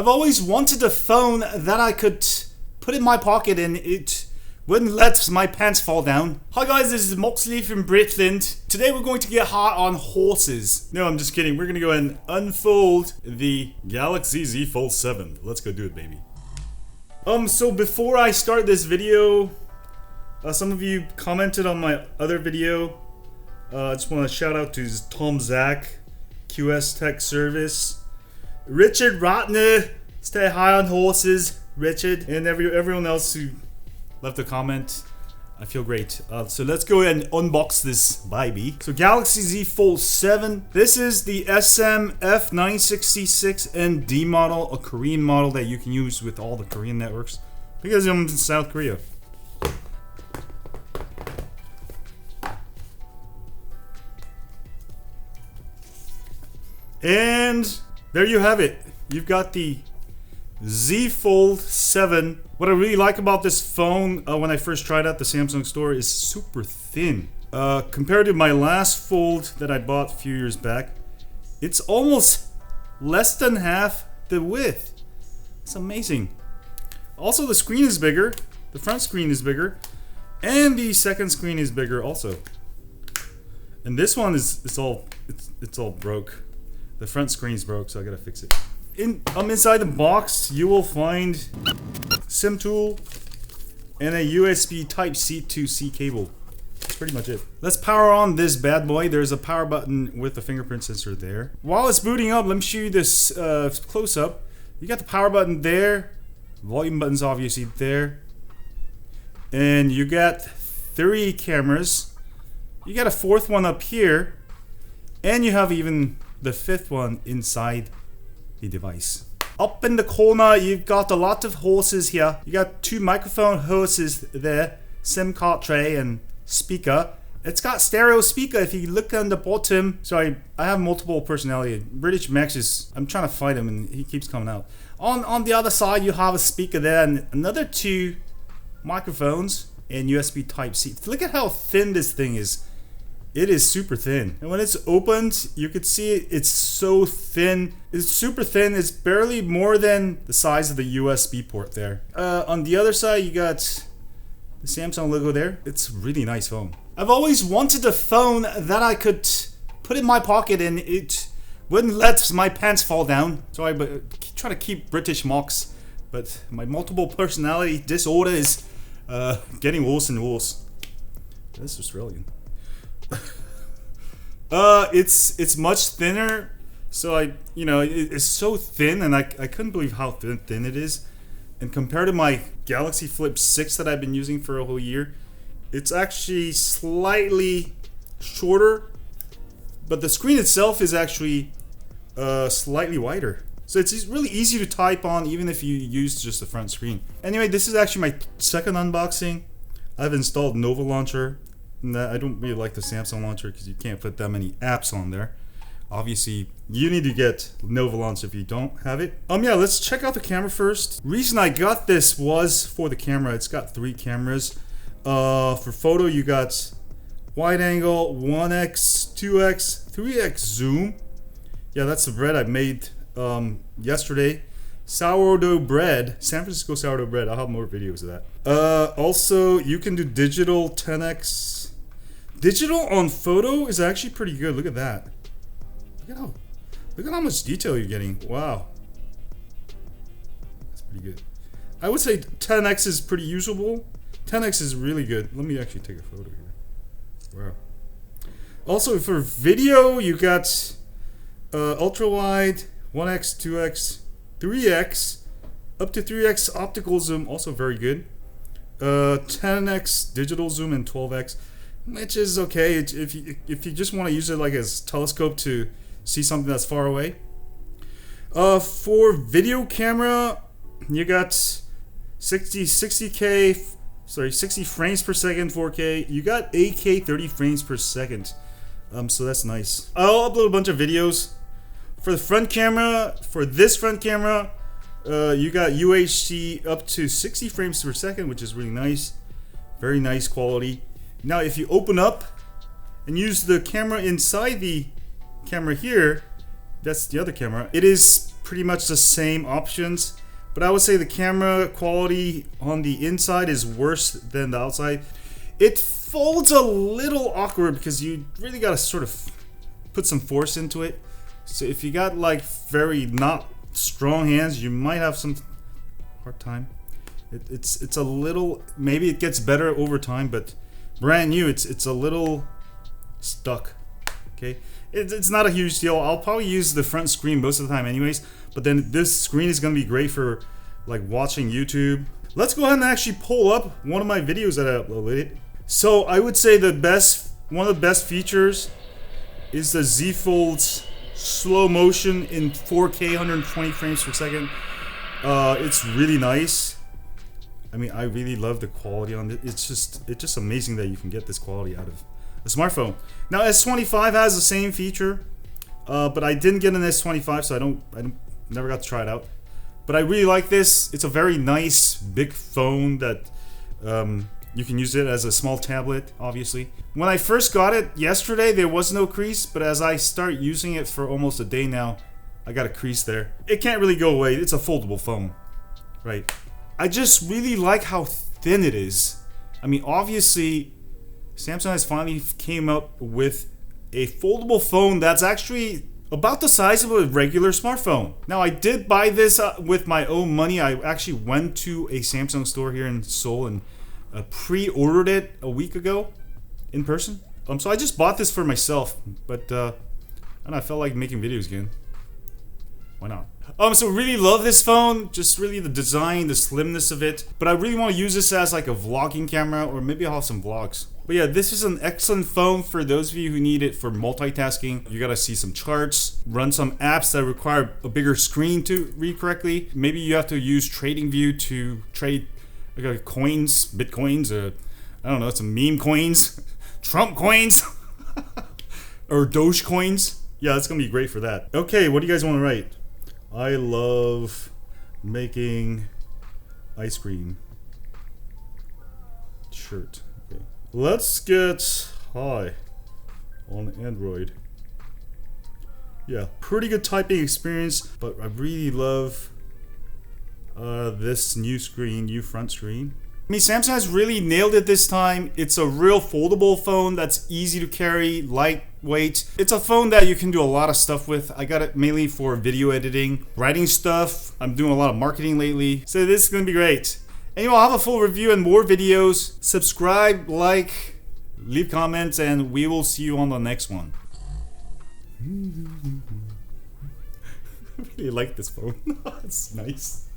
I've always wanted a phone that I could put in my pocket and it wouldn't let my pants fall down. Hi guys, this is Moxley from Britland. Today we're going to get hot on horses. No, I'm just kidding. We're going to go and unfold the Galaxy Z Fold 7. Let's go do it, baby. So before I start this video, some of you commented on my other video. I just want to shout out to Tom Zach, QS Tech Service. Richard Rotner, stay high on horses, Richard, and everyone else who left a comment. I feel great. So let's go ahead and unbox this baby. So Galaxy Z Fold 7. This is the SM-F966ND model, a Korean model that you can use with all the Korean networks because I'm in South Korea. And there you have it. You've got the Z Fold 7. What I really like about this phone when I first tried out the Samsung store is super thin. Compared to my last Fold that I bought a few years back, it's almost less than half the width. It's amazing. Also, the screen is bigger. The front screen is bigger. And the second screen is bigger also. And this one is all broke. The front screen's broke, so I gotta fix it. Inside the box, you will find SIM tool and a USB Type-C to C cable. That's pretty much it. Let's power on this bad boy. There's a power button with the fingerprint sensor there. While it's booting up, let me show you this close-up. You got the power button there. Volume button's obviously there. And you got 3 cameras. You got a 4th one up here. And you have even the 5th one inside the device. Up in the corner, you've got a lot of horses here. You got 2 microphone horses there, SIM card tray and speaker. It's got stereo speaker. If you look on the bottom, sorry, I have multiple personality. British Max is, I'm trying to fight him and he keeps coming out. On the other side, you have a speaker there and another 2 microphones and USB Type-C. Look at how thin this thing is. It is super thin. And when it's opened, you could see it's so thin. It's super thin. It's barely more than the size of the USB port there. On the other side, you got the Samsung logo there. It's a really nice phone. I've always wanted a phone that I could put in my pocket and it wouldn't let my pants fall down. Sorry, but try to keep British mocks. But my multiple personality disorder is getting worse and worse. That's Australian. It's much thinner, so it's so thin, and I couldn't believe how thin it is. And compared to my Galaxy Flip 6 that I've been using for a whole year, it's actually slightly shorter, but the screen itself is actually slightly wider. So it's really easy to type on, even if you use just the front screen. Anyway, this is actually my second unboxing. I've installed Nova Launcher. I don't really like the Samsung launcher because you can't put that many apps on there. Obviously, you need to get Nova Launcher if you don't have it. Yeah, let's check out the camera first. Reason I got this was for the camera. It's got 3 cameras. For photo, you got wide angle, 1x, 2x, 3x zoom. Yeah, that's the bread I made yesterday. Sourdough bread, San Francisco sourdough bread. I'll have more videos of that. Also, you can do digital 10x. Digital on photo is actually pretty good. Look at that. Look at how much detail you're getting. Wow. That's pretty good. I would say 10x is pretty usable. 10x is really good. Let me actually take a photo here. Wow. Also, for video, you got ultra wide, 1x, 2x, 3x, up to 3x optical zoom, also very good. 10x digital zoom and 12x, which is okay if you just want to use it like as telescope to see something that's far away. For video camera, you got 60 frames per second 4K. You got 8K 30 frames per second. So that's nice. I'll upload a bunch of videos. For the front camera, for this front camera, you got UHD up to 60 frames per second, which is really nice. Very nice quality. Now, if you open up and use the camera inside the camera here, that's the other camera. It is pretty much the same options, but I would say the camera quality on the inside is worse than the outside. It folds a little awkward because you really gotta sort of put some force into it. So if you got like very not strong hands, you might have some hard time. It's a little, maybe it gets better over time, but brand new, it's a little stuck. Okay, it's not a huge deal. I'll probably use the front screen most of the time anyways, but then this screen is gonna be great for like watching YouTube. Let's go ahead and actually pull up one of my videos that I uploaded. So I would say one of the best features is the Z Fold's slow motion in 4K 120 frames per second. It's really nice. I mean, I really love the quality on it. It's just amazing that you can get this quality out of a smartphone. Now S25 has the same feature, but I didn't get an S25, so I never got to try it out. But I really like this. It's a very nice big phone that you can use it as a small tablet, obviously. When I first got it yesterday, there was no crease, but as I start using it for almost a day now, I got a crease there. It can't really go away. It's a foldable phone, right? I just really like how thin it is. I mean, obviously, Samsung has finally came up with a foldable phone that's actually about the size of a regular smartphone. Now, I did buy this with my own money. I actually went to a Samsung store here in Seoul and pre-ordered it a week ago in person. So I just bought this for myself, but and I felt like making videos again. Why not? So really love this phone, just really the design, the slimness of it. But I really want to use this as like a vlogging camera, or maybe I'll have some vlogs. But yeah, this is an excellent phone for those of you who need it for multitasking. You gotta see some charts, run some apps that require a bigger screen to read correctly. Maybe you have to use TradingView to trade coins, bitcoins, I don't know, some meme coins, Trump coins, or Doge coins. Yeah, it's gonna be great for that. Okay, what do you guys want to write? I love making ice cream. Shirt. Okay. Let's get high on Android. Yeah, pretty good typing experience, but I really love this new front screen. I mean, Samsung has really nailed it this time. It's a real foldable phone that's easy to carry, lightweight. It's a phone that you can do a lot of stuff with. I got it mainly for video editing, writing stuff. I'm doing a lot of marketing lately. So this is gonna be great. Anyway, I'll have a full review and more videos. Subscribe, like, leave comments, and we will see you on the next one. I really like this phone. It's nice.